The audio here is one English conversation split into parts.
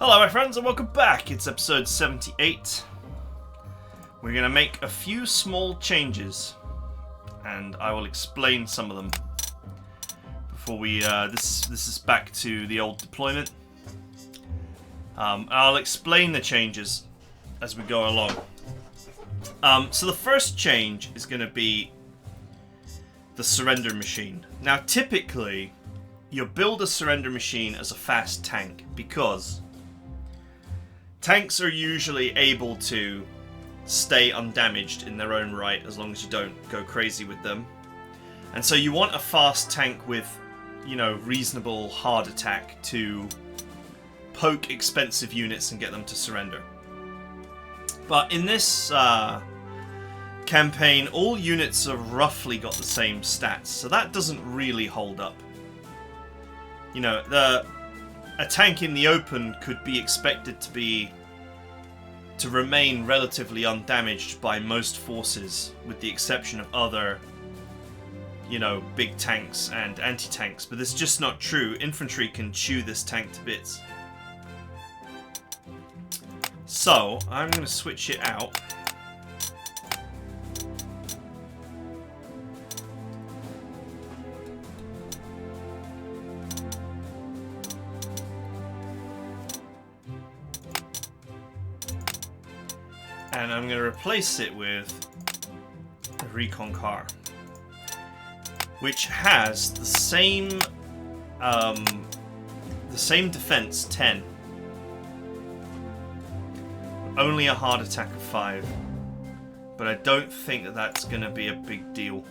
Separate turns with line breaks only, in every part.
Hello my friends and welcome back. It's episode 78. We're going to make a few small changes and I will explain some of them before we, this is back to the old deployment. I'll explain the changes as we go along. So the first change is going to be the surrender machine. Now typically you build a surrender machine as a fast tank because tanks are usually able to stay undamaged in their own right as long as you don't go crazy with them. And so you want a fast tank with, you know, reasonable hard attack to poke expensive units and get them to surrender. But in this campaign, all units have roughly got the same stats, so that doesn't really hold up. You know, a tank in the open could be expected to remain relatively undamaged by most forces, with the exception of other, you know, big tanks and anti-tanks, but it's just not true. Infantry can chew this tank to bits. So, I'm going to switch it out. And I'm going to replace it with a recon car, which has the same defense 10, only a hard attack of 5. But I don't think that that's going to be a big deal.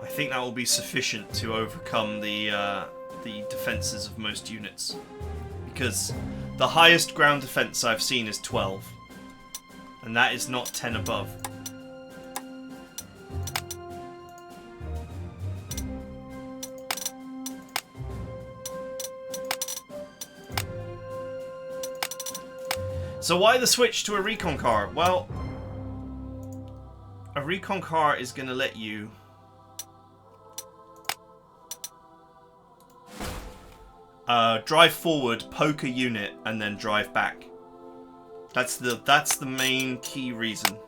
I think that will be sufficient to overcome the defenses of most units, because the highest ground defense I've seen is 12, and that is not 10 above. So why the switch to a recon car? Well, a recon car is going to let you drive forward, poke a unit, and then drive back. That's the main key reason.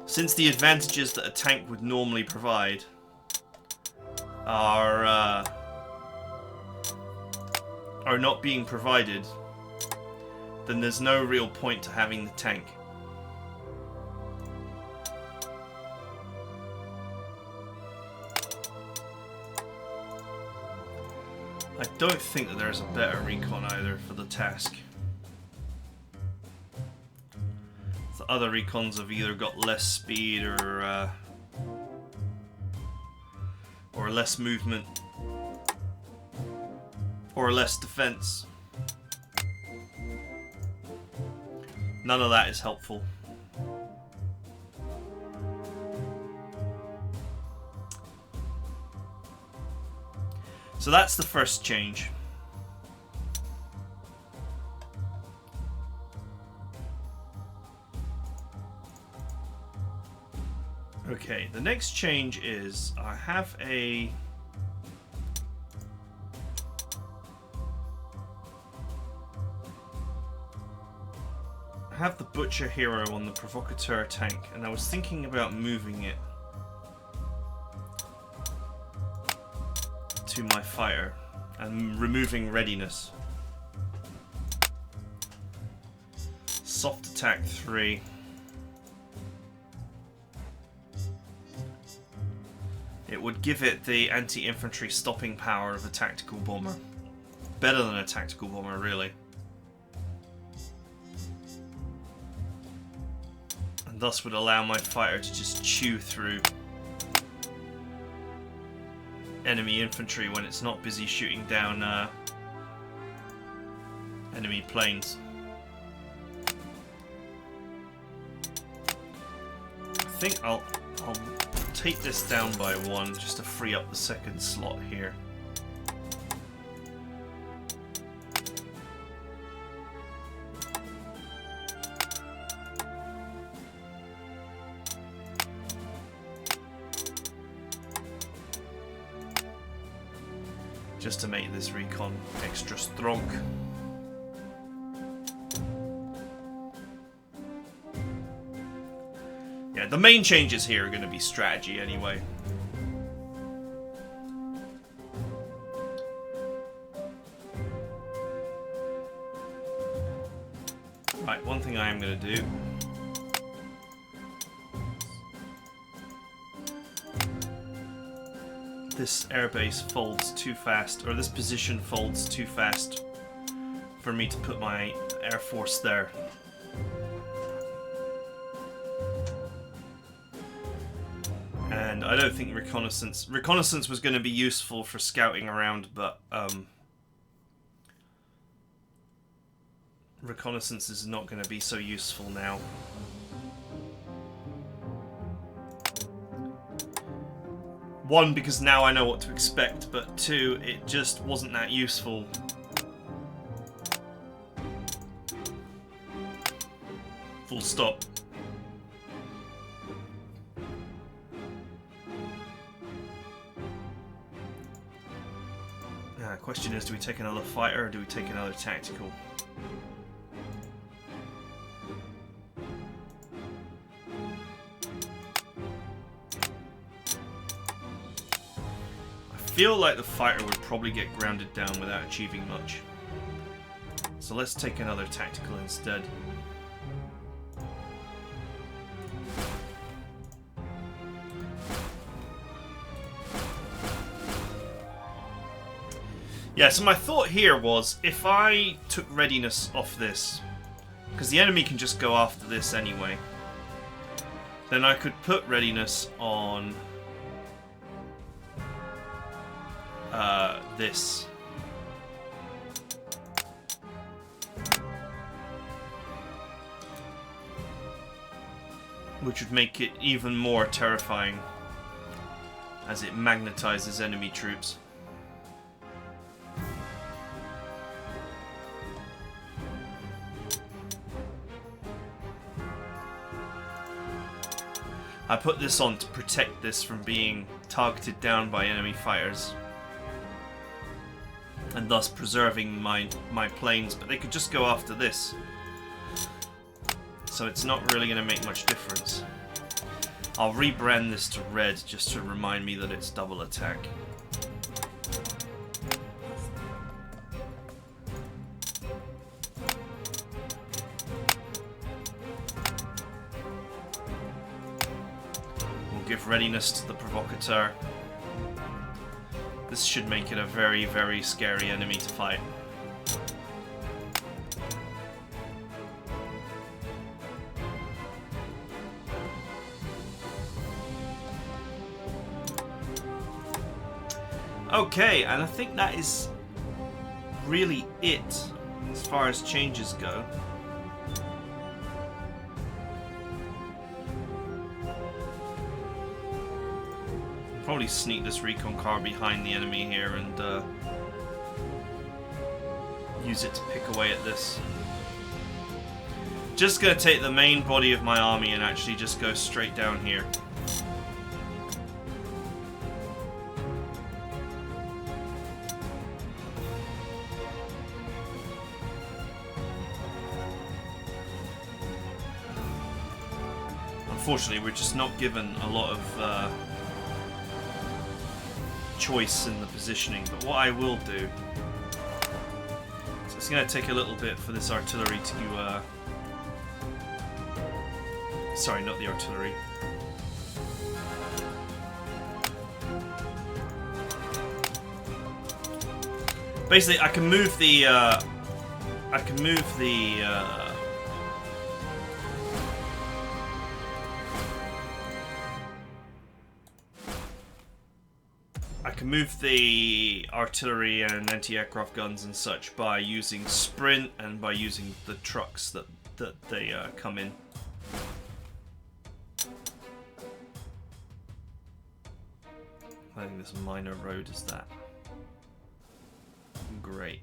Since the advantages that a tank would normally provide are not being provided, then there's no real point to having the tank. I don't think that there's a better recon either for the task. The other recons have either got less speed or less movement or less defense. None of that is helpful. So that's the first change. Okay, the next change is I have the Butcher hero on the Provocateur tank, and I was thinking about moving it to my fighter and removing readiness. Soft attack 3. It would give it the anti-infantry stopping power of a tactical bomber. Better than a tactical bomber, really. And thus would allow my fighter to just chew through enemy infantry when it's not busy shooting down enemy planes. I think I'll take this down by 1 just to free up the second slot here. just to make this recon extra strong. Yeah, the main changes here are going to be strategy anyway. Right, one thing I am going to do. This airbase folds too fast, or this position folds too fast for me to put my air force there. And I don't think reconnaissance was going to be useful for scouting around, but reconnaissance is not going to be so useful now. One, because now I know what to expect, but two, it just wasn't that useful. Full stop. Question is, do we take another fighter or do we take another tactical? I feel like the fighter would probably get grounded down without achieving much. So let's take another tactical instead. Yeah, so my thought here was, if I took readiness off this, because the enemy can just go after this anyway, then I could put readiness on this. Which would make it even more terrifying, as it magnetizes enemy troops. I put this on to protect this from being targeted down by enemy fighters, and thus preserving my planes, but they could just go after this. So it's not really going to make much difference. I'll rebrand this to red just to remind me that it's double attack. Give readiness to the provocateur. This should make it a very, very scary enemy to fight. Okay, and I think that is really it as far as changes go. Probably sneak this recon car behind the enemy here and use it to pick away at this. Just gonna take the main body of my army and actually just go straight down here. Unfortunately, we're just not given a lot of choice in the positioning, but what I will do, so it's going to take a little bit for this artillery to sorry, not the artillery, basically I can move the artillery and anti-aircraft guns and such by using sprint and by using the trucks that they come in. I think this minor road is that. Great.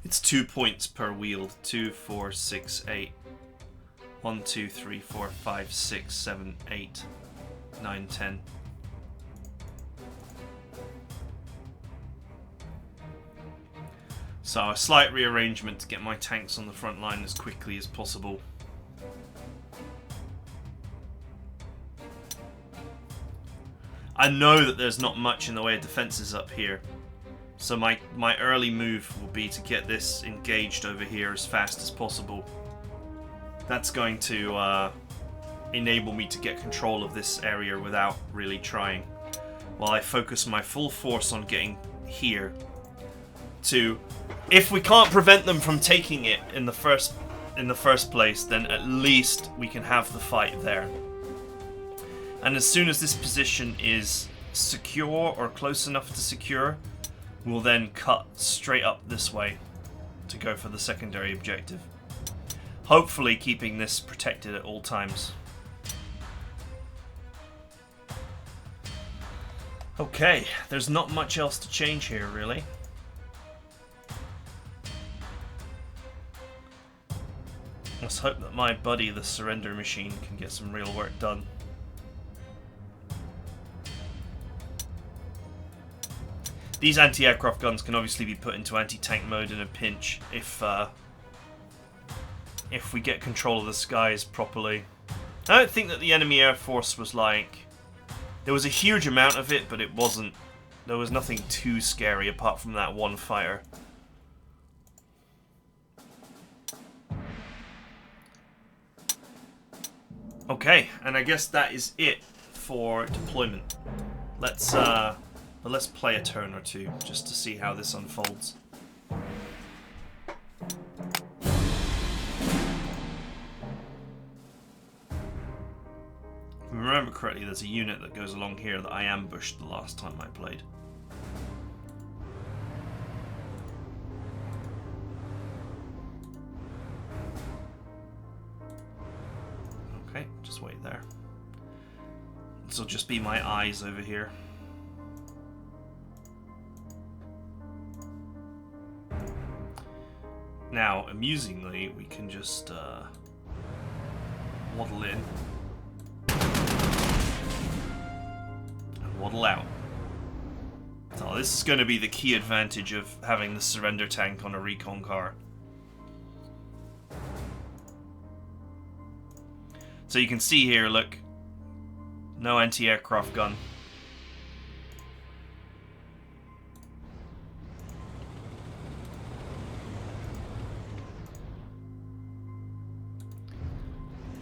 It's 2 points per wheel. 2, 4, 6, 8. 1, 2, 3, 4, 5, 6, 7, 8. 9, 10. So a slight rearrangement to get my tanks on the front line as quickly as possible. I know that there's not much in the way of defenses up here. So my early move will be to get this engaged over here as fast as possible. That's going to enable me to get control of this area without really trying. While I focus my full force on getting here to... If we can't prevent them from taking it in the first place, then at least we can have the fight there. And as soon as this position is secure or close enough to secure, we'll then cut straight up this way to go for the secondary objective. Hopefully keeping this protected at all times. Okay, there's not much else to change here, really. Let's hope that my buddy, the surrender machine, can get some real work done. These anti-aircraft guns can obviously be put into anti-tank mode in a pinch if we get control of the skies properly. I don't think that the enemy air force was like... There was a huge amount of it, but it wasn't... There was nothing too scary apart from that one fighter. Okay, and I guess that is it for deployment. Let's play a turn or two just to see how this unfolds. If I remember correctly, there's a unit that goes along here that I ambushed the last time I played. Okay, just wait there. This will just be my eyes over here. Now, amusingly, we can just waddle in and waddle out. So this is going to be the key advantage of having the surrender tank on a recon car. So you can see here, look, no anti-aircraft gun.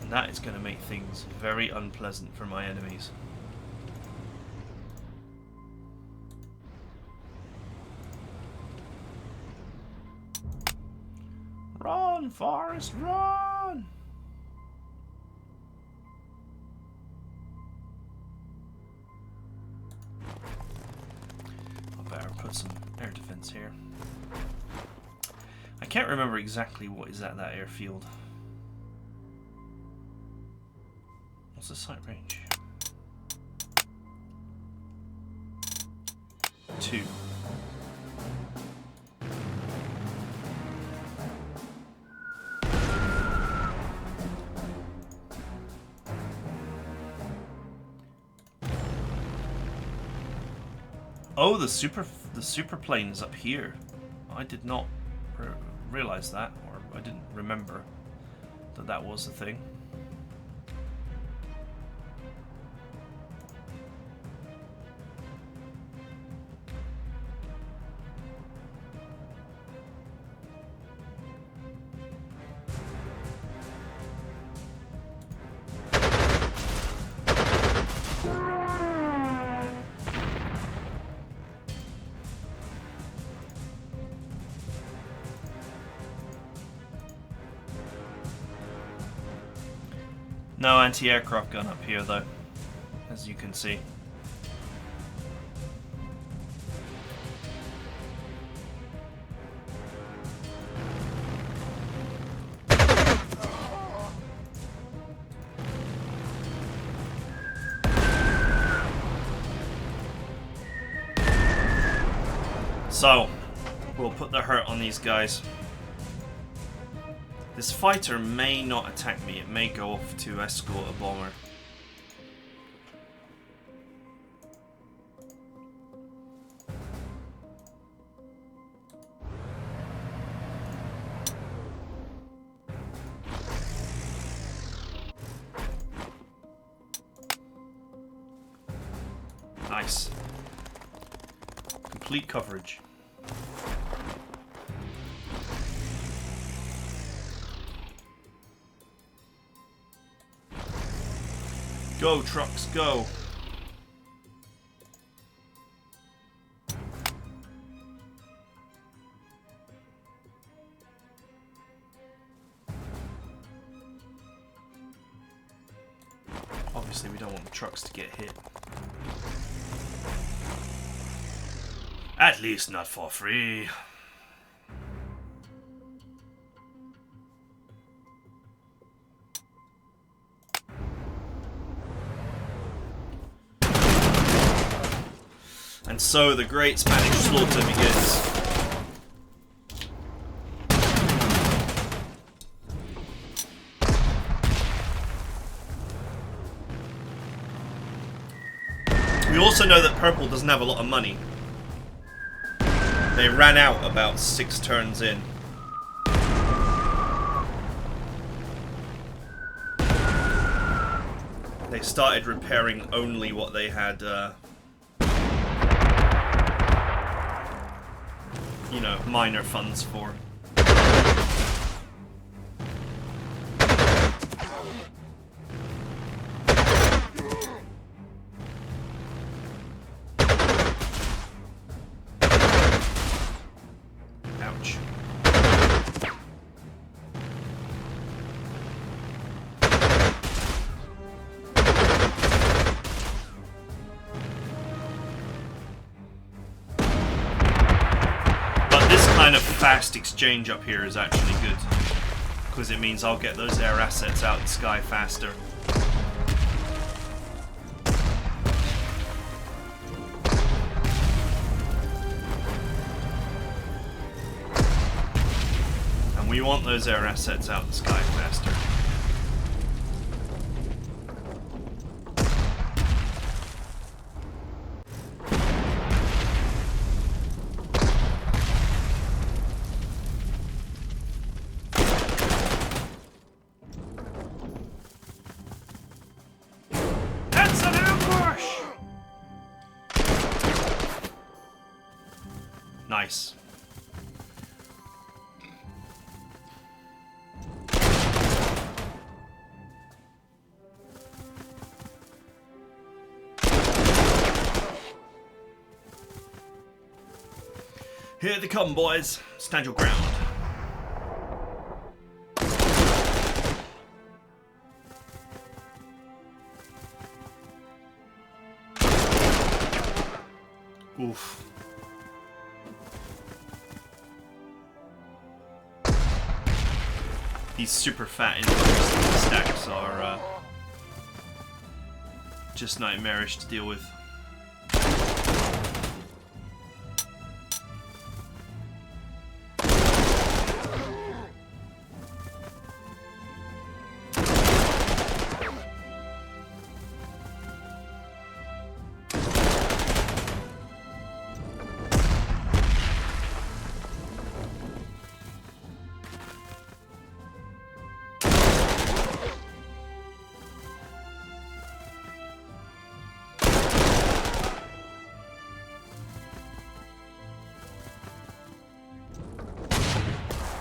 And that is going to make things very unpleasant for my enemies. Run, Forrest, run! I better put some air defense here. I can't remember exactly what is at that airfield. What's the sight range? 2. Oh, the super plane is up here. I did not realize that, or I didn't remember that that was the thing. No anti-aircraft gun up here though, as you can see. So, we'll put the hurt on these guys. This fighter may not attack me, it may go off to escort a bomber. Nice. Complete coverage. Go, trucks, go. Obviously, we don't want the trucks to get hit. At least not for free. And so the great Spanish slaughter begins. We also know that purple doesn't have a lot of money. They ran out about 6 turns in. They started repairing only what they had, you know, minor funds for. Ouch. Kind of fast exchange up here is actually good, because it means I'll get those air assets out in the sky faster. And we want those air assets out in the sky faster. Nice. Here they come, boys. Stand your ground. Oof. These super fat infantry stacks are just nightmarish to deal with.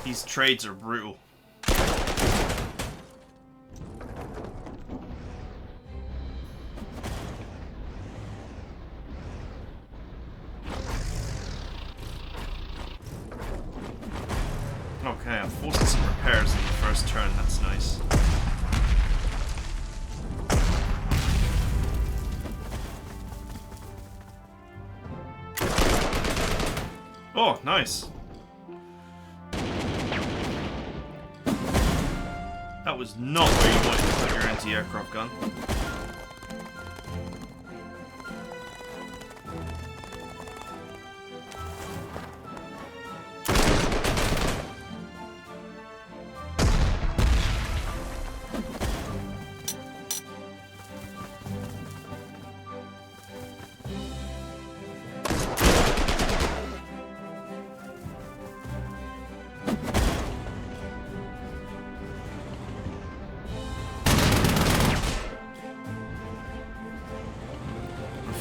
These trades are brutal. Okay, I'm forcing some repairs in the first turn, that's nice. Oh, nice. That was not where you wanted to put your anti-aircraft gun.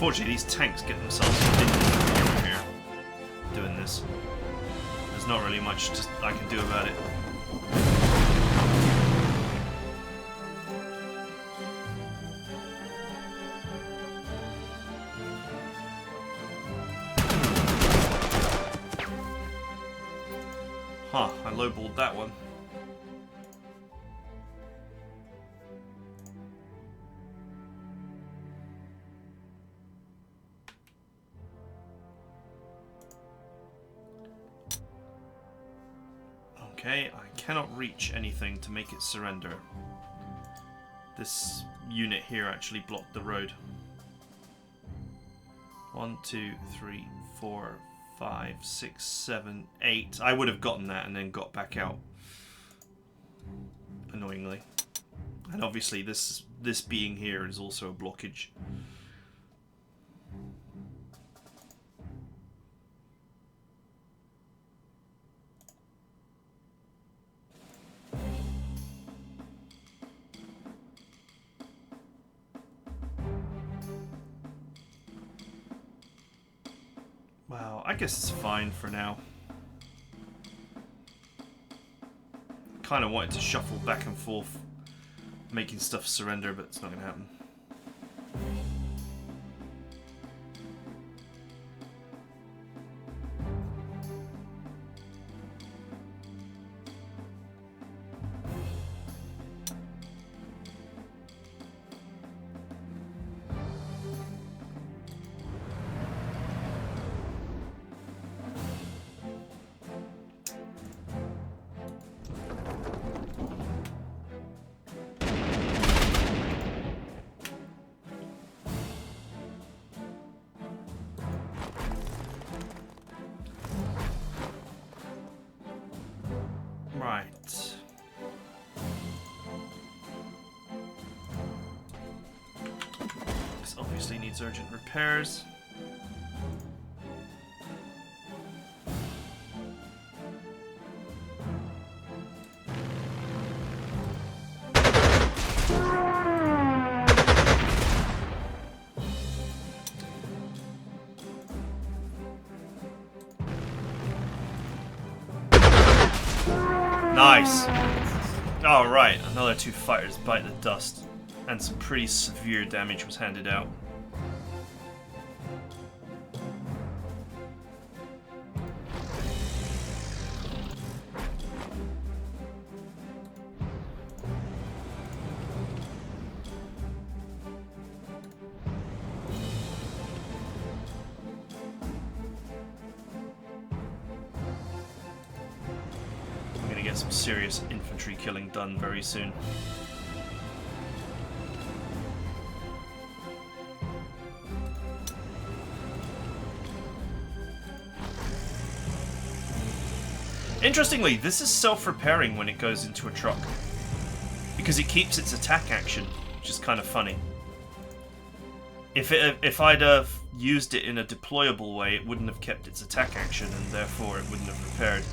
Unfortunately, these tanks get themselves over here doing this. There's not really much I can do about it. Huh, I lowballed that one. Okay, I cannot reach anything to make it surrender. This unit here actually blocked the road. 1, 2, 3, 4, 5, 6, 7, 8. I would have gotten that and then got back out. Annoyingly. And obviously this being here is also a blockage. Well, I guess it's fine for now. Kind of wanted to shuffle back and forth, making stuff surrender, but it's not going to happen. Right. This obviously needs urgent repairs. Nice. Alright, another 2 fighters bite the dust, and some pretty severe damage was handed out. Get some serious infantry killing done very soon. Interestingly, this is self-repairing when it goes into a truck, because it keeps its attack action, which is kind of funny. If I'd have used it in a deployable way, it wouldn't have kept its attack action, and therefore it wouldn't have repaired.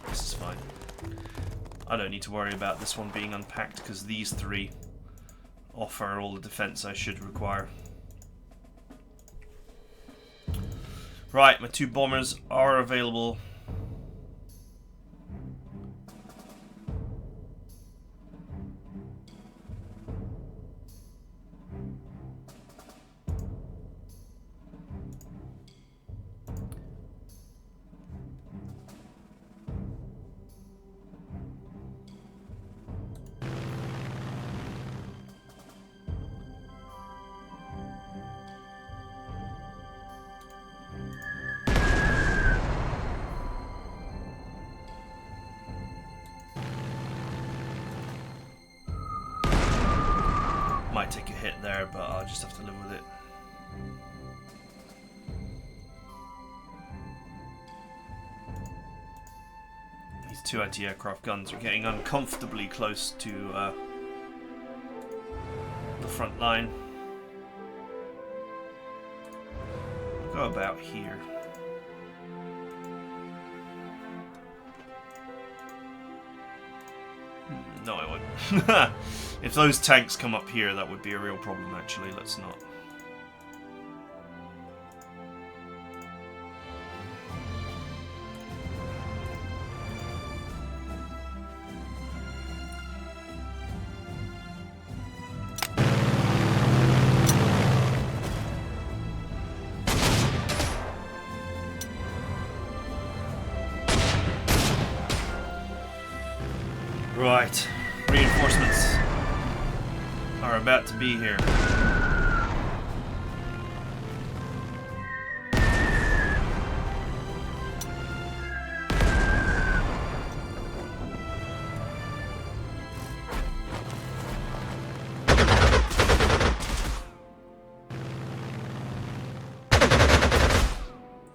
This is fine. I don't need to worry about this one being unpacked because these 3 offer all the defense I should require. Right, my 2 bombers are available. Might take a hit there, but I'll just have to live with it. These 2 anti-aircraft guns are getting uncomfortably close to the front line. I'll go about here. No, I won't. If those tanks come up here, that would be a real problem, actually. Let's not. Right, reinforcements are about to be here.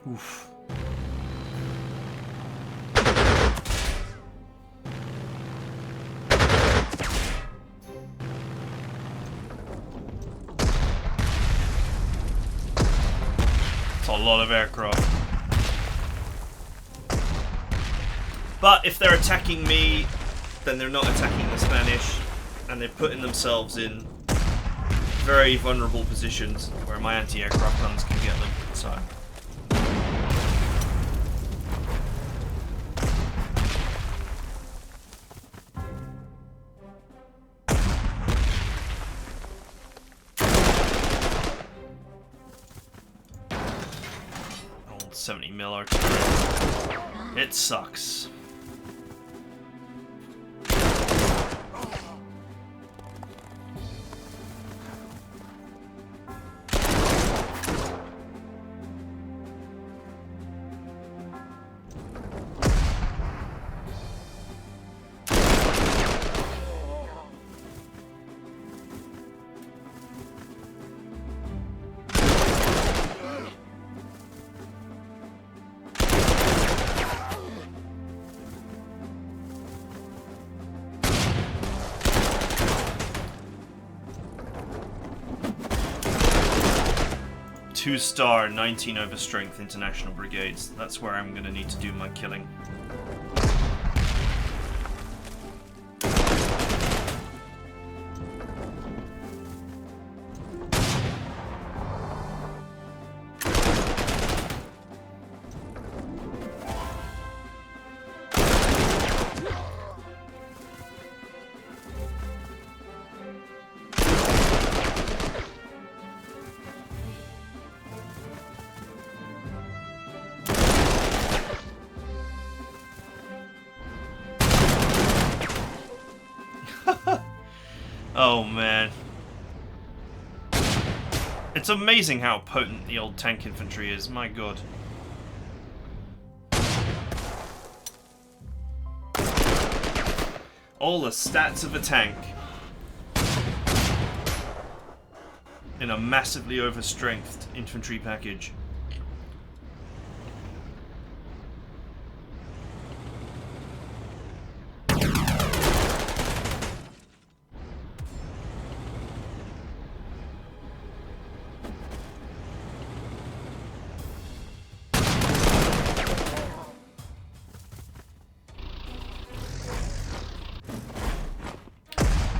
Oof. A lot of aircraft. But if they're attacking me, then they're not attacking the Spanish, and they're putting themselves in very vulnerable positions where my anti-aircraft guns can get them. So. Old 70 mil artillery. It sucks. Two-star, 19 over strength international brigades. That's where I'm going to need to do my killing. Oh man. It's amazing how potent the old tank infantry is, my god. All the stats of a tank in a massively overstrengthed infantry package.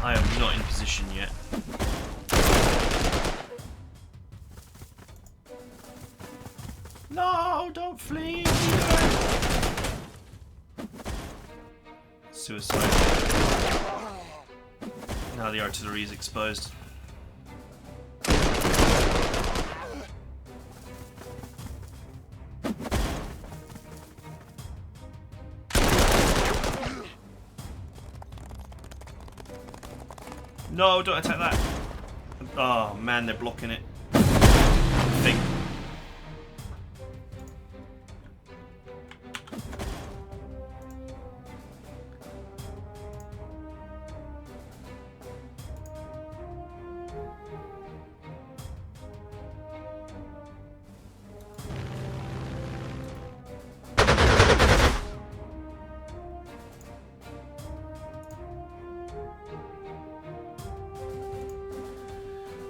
I am not in position yet. No, don't flee! Suicide. Now the artillery is exposed. No, don't attack that. Oh man, they're blocking it. I think.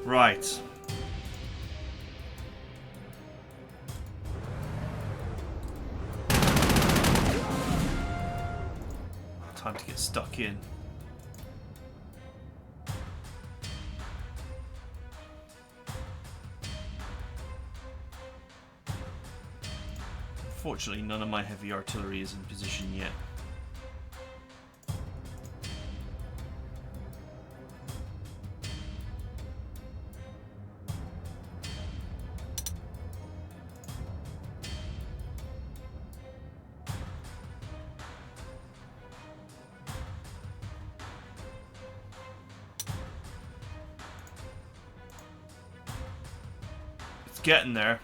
Right. Time to get stuck in. Unfortunately, none of my heavy artillery is in position yet. It's getting there.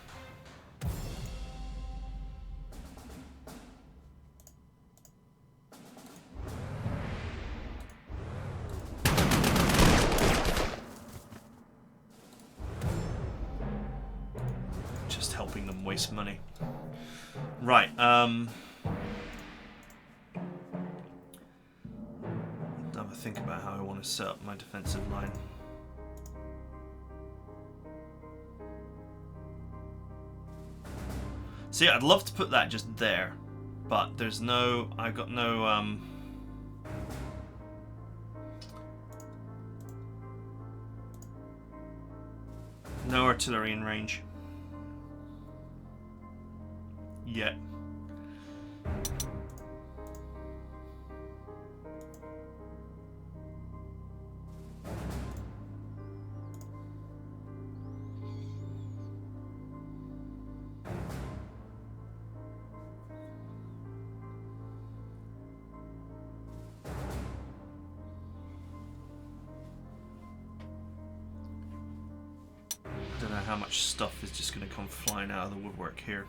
Helping them waste money. Right, have a think about how I want to set up my defensive line. See, I'd love to put that just there, but there's no, I've got no, no artillery in range. Yet. I don't know how much stuff is just going to come flying out of the woodwork here.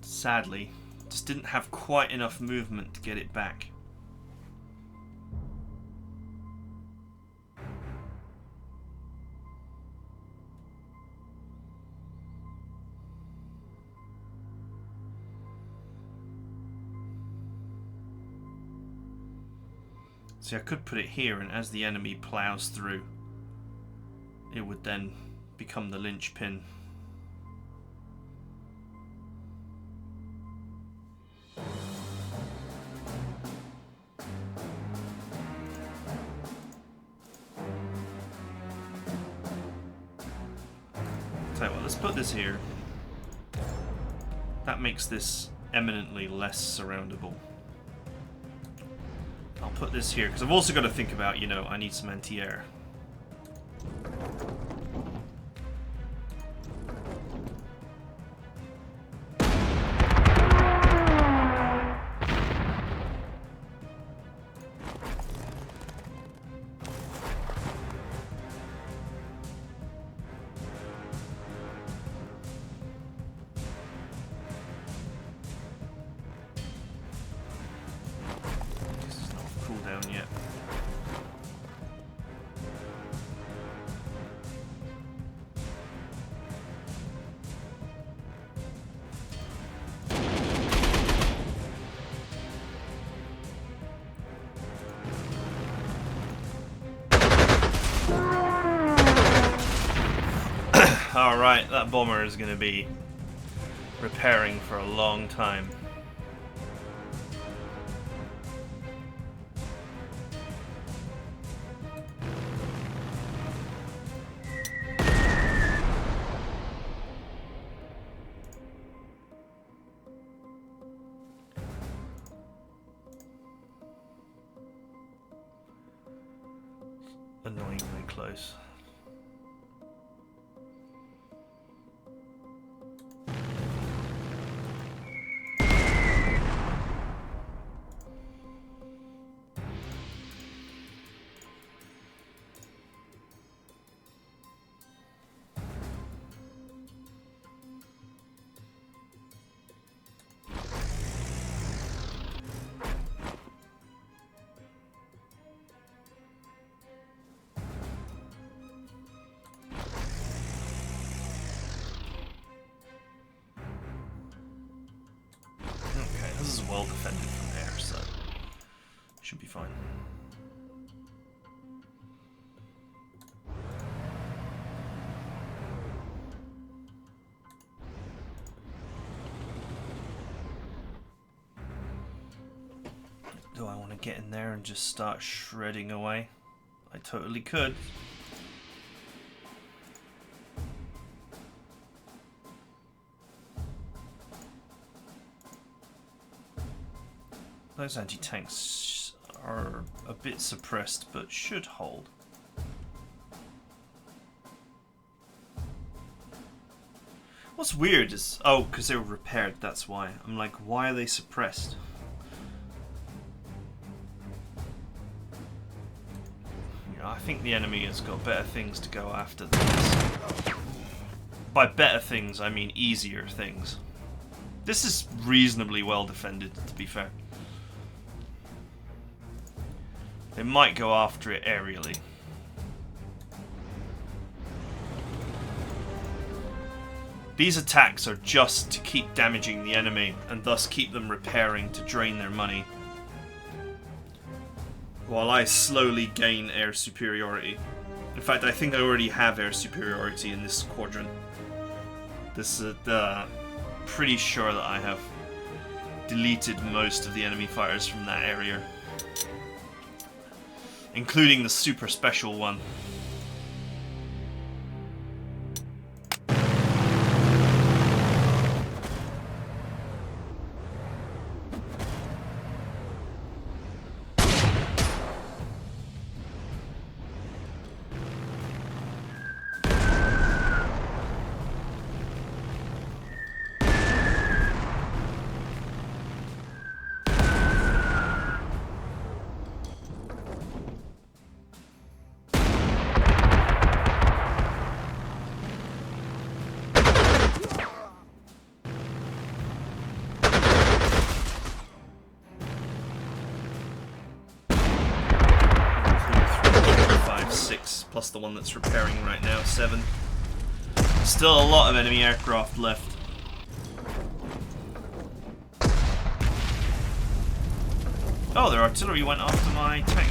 Sadly, just didn't have quite enough movement to get it back. See, I could put it here, and as the enemy plows through, it would then become the linchpin. Tell you what, let's put this here. That makes this eminently less surroundable. I'll put this here, because I've also got to think about, you know, I need some anti-air. Alright, that bomber is going to be repairing for a long time. Annoyingly close. This is well defended from there, so should be fine. Do I want to get in there and just start shredding away? I totally could. Those anti-tanks are a bit suppressed, but should hold. What's weird is... oh, because they were repaired, that's why. I'm like, why are they suppressed? You know, I think the enemy has got better things to go after than this. By better things, I mean easier things. This is reasonably well defended, to be fair. They might go after it aerially. These attacks are just to keep damaging the enemy and thus keep them repairing to drain their money. While I slowly gain air superiority. In fact, I think I already have air superiority in this quadrant. This is pretty sure that I have deleted most of the enemy fighters from that area. Including the super special one. Plus the one that's repairing right now, 7. Still a lot of enemy aircraft left. Oh, their artillery went after my tank.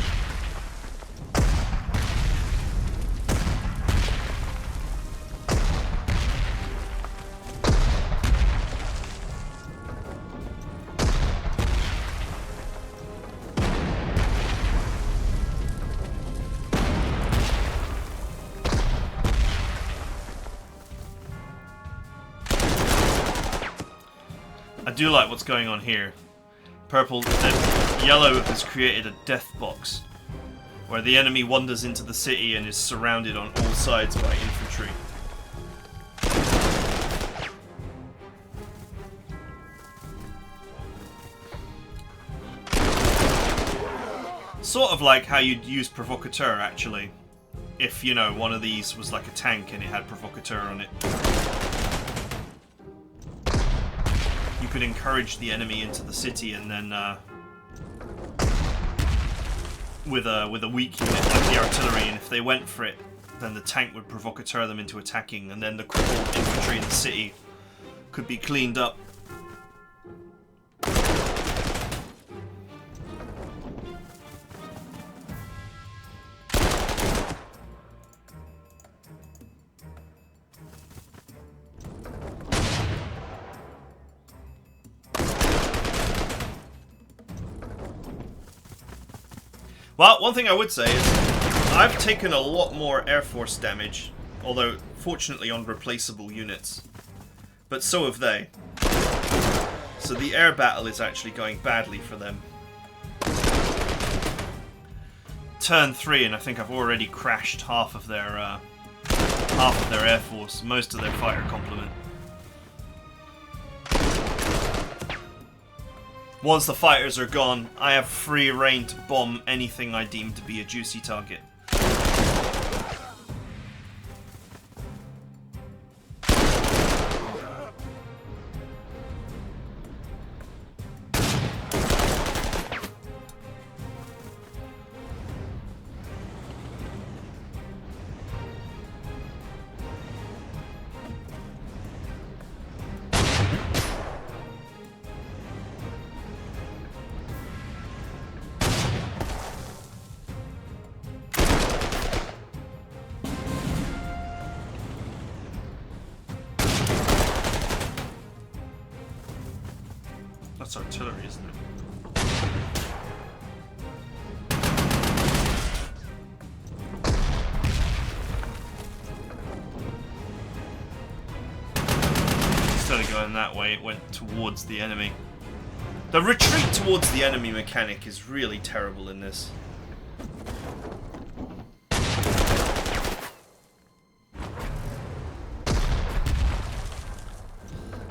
I do like what's going on here. Yellow has created a death box where the enemy wanders into the city and is surrounded on all sides by infantry. Sort of like how you'd use Provocateur, actually. If, you know, one of these was like a tank and it had Provocateur on it. You could encourage the enemy into the city and then with a weak unit like the artillery, and if they went for it, then the tank would Provocateur them into attacking, and then the crippled infantry in the city could be cleaned up. Well, one thing I would say is I've taken a lot more Air Force damage, although fortunately on replaceable units. But so have they. So the air battle is actually going badly for them. Turn 3, and I think I've already crashed half of their Air Force, most of their fighter complement. Once the fighters are gone, I have free reign to bomb anything I deem to be a juicy target. That's artillery, isn't it? going that way, it went towards the enemy. The retreat towards the enemy mechanic is really terrible in this.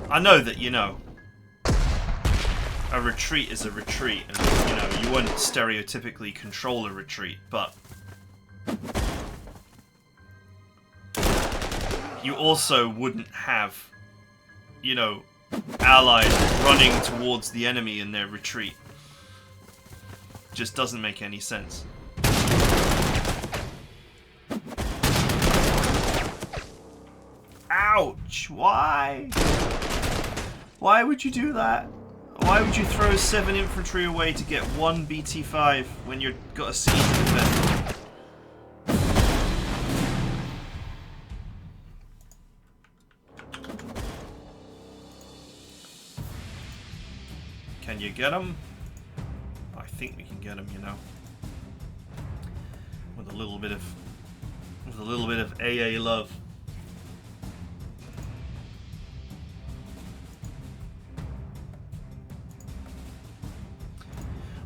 I know that, you know, a retreat is a retreat, and, you know, you wouldn't stereotypically control a retreat, but you also wouldn't have, you know, allies running towards the enemy in their retreat. Just doesn't make any sense. Ouch! Why? Why would you do that? Why would you throw 7 infantry away to get 1 BT5 when you've got a siege to defend? Can you get him? I think we can get him, you know. With a little bit of AA love.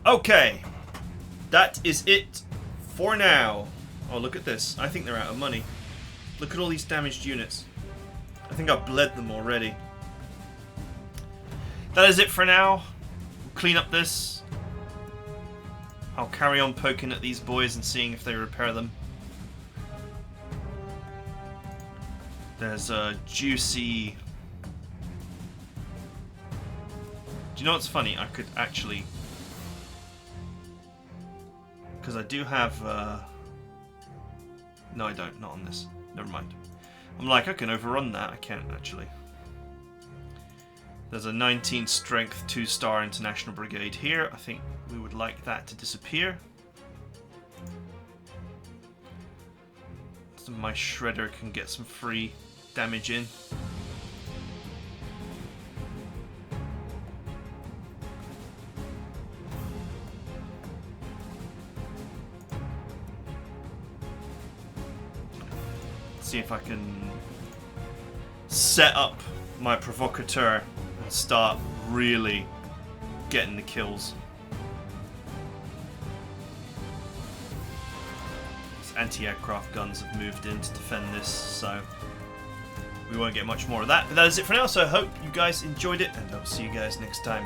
Okay, that is it for now. Oh, look at this. I think they're out of money. Look at all these damaged units. I think I've bled them already. That is it for now. We'll clean up this. I'll carry on poking at these boys and seeing if they repair them. There's a juicy... Do you know what's funny? I could actually... Because I do have... No, I don't. Not on this. Never mind. I'm like, I can overrun that. I can't, actually. There's a 19 strength 2-star international brigade here. I think we would like that to disappear. So my shredder can get some free damage in. See if I can set up my provocateur and start really getting the kills. These anti-aircraft guns have moved in to defend this, so we won't get much more of that. But that is it for now, so I hope you guys enjoyed it, and I'll see you guys next time.